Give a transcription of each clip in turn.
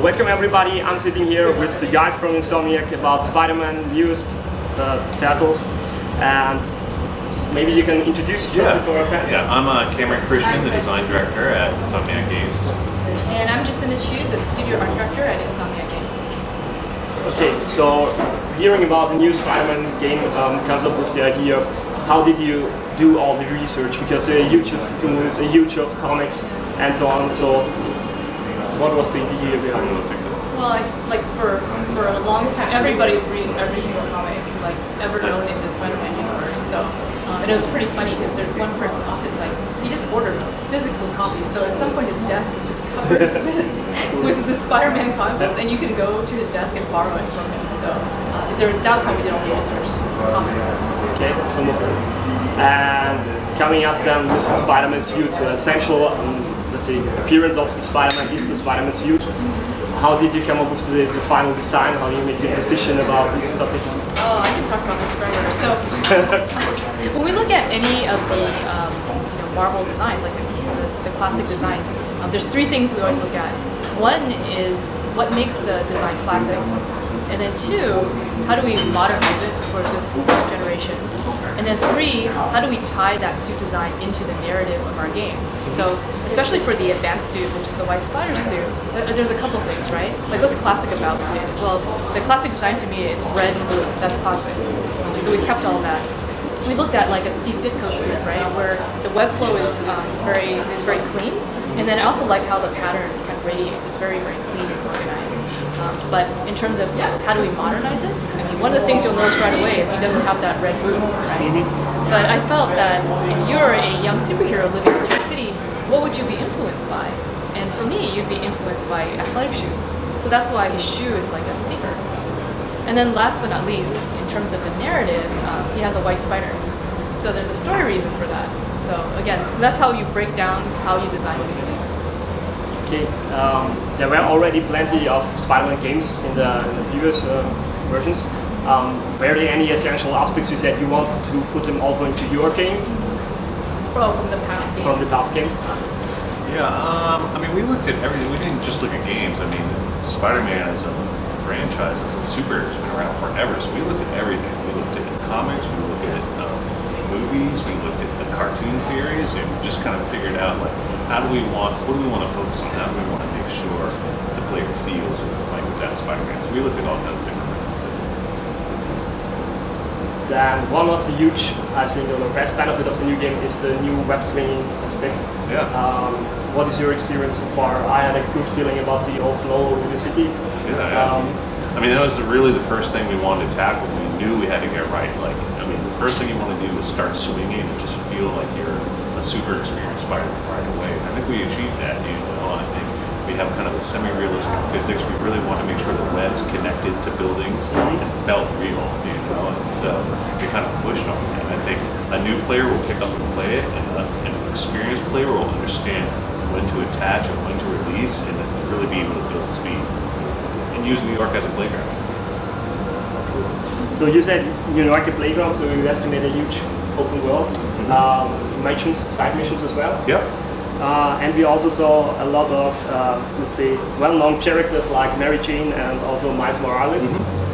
welcome everybody. I'm sitting here with the guys from Insomniac about Spider-Man newest battle, and maybe you can introduce yourself for our fans. Yeah, I'm Cameron Christian, the design director at Insomniac Games. And I'm Jacinda, the studio art director at Insomniac Games. Okay, so hearing about the new Spider-Man game comes up with the idea of how did you do all the research, because they're huge of movies, a huge of comics and so on. So what was the idea behind it? Well, like for the longest time, everybody's reading every single comic like ever known in the Spider-Man universe. So and it was pretty funny because there's one person in the office he just ordered physical copies. So at some point his desk is just covered with the Spider-Man comic books, and you can go to his desk and borrow it from him. So that's how we did all the research. Comics. Okay, so and coming up then with the Spider-Man suit, essential let's say appearance of the Spider-Man is the Spider-Man suit. How did you come up with the final design? How do you make the decision about this topic? Oh, I can talk about this forever. So when we look at any of the Marvel designs, like the classic designs, there's three things we always look at. One is what makes the design classic, and then two, how do we modernize it for this generation, and then three, how do we tie that suit design into the narrative of our game. So especially for the advanced suit, which is the White Spider suit, there's a couple things, right? Like what's classic about it? Well, the classic design to me is red and blue. That's classic. So we kept all that. We looked at like a Steve Ditko suit, right, where the web flow is very clean, and then I also like how the pattern kind of radiates. It's very, very clean and organized. But in terms of how do we modernize it, I mean, one of the things you'll notice right away is he doesn't have that red boom, right? But I felt that if you're a young superhero living in New York City, what would you be influenced by? And for me, you'd be influenced by athletic shoes. So that's why his shoe is like a sneaker. And then last but not least, in terms of the narrative, he has a white spider. So there's a story reason for that. So again, that's how you break down how you design a new suit. Okay, there were already plenty of Spider-Man games in the previous versions. Were there any essential aspects you said you wanted to put them also into your game? From the past games. From the past games? Yeah, I mean, we looked at everything. We didn't just look at games. I mean, Spider-Man as a franchise, as a superhero, has been around forever. So we looked at everything. We looked at comics, we looked at movies, we looked at the cartoon series, and just kind of figured out like, what do we want to focus on? How do we want to make sure the player feels when they're playing with that Spider-Man? So we looked at all kinds of different references. Then one of the huge, I think, the best benefit of the new game is the new web swinging aspect. Yeah. What is your experience so far? I had a good feeling about the overflow in the city. Yeah. I mean, that was really the first thing we wanted to tackle. We knew we had to get right. Like, I mean, the first thing you want to do is start swinging and just feel like you're a super experienced Spider-Man right away. I think we achieved that. I think we have kind of a semi-realistic physics. We really want to make sure the webs connected to buildings and felt real. And so we kind of pushed on that. And I think a new player will pick up and play it, and an experienced player will understand when to attach and when to release, and then really be able to build speed and use New York as a playground. So you said New York a playground, so you estimate a huge open world. Missions, side missions as well. Yep. And we also saw a lot of, let's say, well-known characters like Mary Jane and also Miles Morales.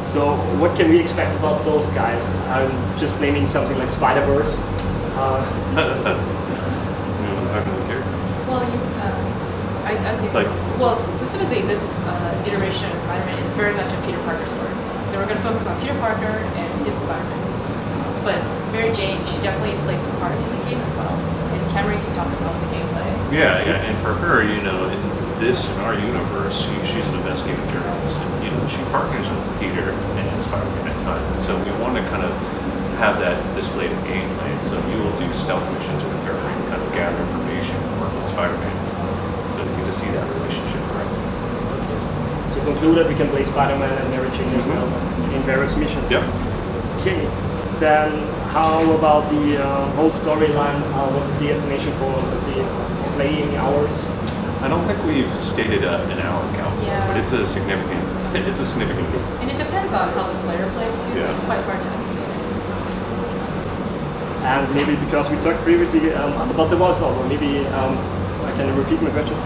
So what can we expect about those guys? I'm just naming something like Spider-Verse. Well, specifically this iteration of Spider-Man is very much a Peter Parker story. So we're going to focus on Peter Parker and his Spider-Man. But Mary Jane, she definitely plays a part in the game as well. And Cameron can talk about the gameplay. Yeah, and for her, in our universe, she's an investigative journalist, and she partners with Peter and Spider-Man at times. And so we want to kind of have that displayed in gameplay. So you will do stealth missions with her and kind of gather information and work with Spider-Man. So you get to see that relationship grow. To conclude that we can play Spider-Man and Mary Jane as well in various missions. Yep. Okay. Then how about the whole storyline? What is the estimation for, let's say, playing hours? I don't think we've stated an hour count, but it's a significant game. And it depends on how the player plays too, so it's quite hard to estimate. And maybe because we talked previously about the voiceover, maybe I can repeat my question.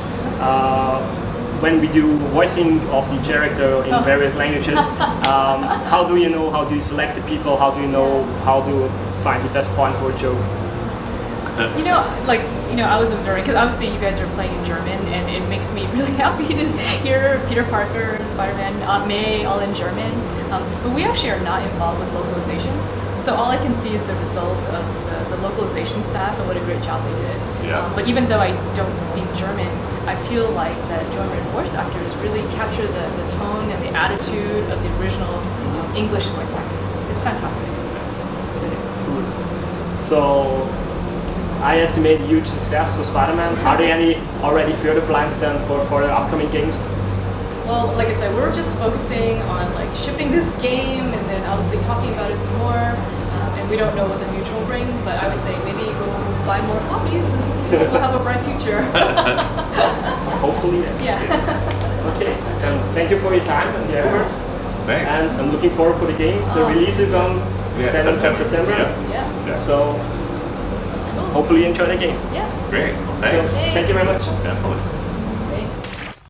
when we do voicing of the character in various languages, how do you know, how do you select the people, how do you know how to find the best point for a joke? I was observing, because obviously you guys are playing in German, and it makes me really happy to hear Peter Parker, Spider-Man, Aunt May, all in German. But we actually are not involved with localization. So all I can see is the results of the localization staff and what a great job they did. Yeah. But even though I don't speak German, I feel like the German voice actors really capture the tone and the attitude of the original English voice actors. It's fantastic. Cool. So I estimate a huge success for Spider-Man. Are there any already further plans then for the upcoming games? Well, like I said, we're just focusing on shipping this game and then obviously talking about it some more. And we don't know what the future will bring, but I would say maybe go buy more copies and we'll have a bright future. Hopefully, yes. Yeah. Okay, and thank you for your time and the effort. Thanks. And I'm looking forward for the game. The release is on 7th of September. Yeah. Yeah. So hopefully you enjoy the game. Yeah. Great. Well, thanks. Thank you very much. Definitely.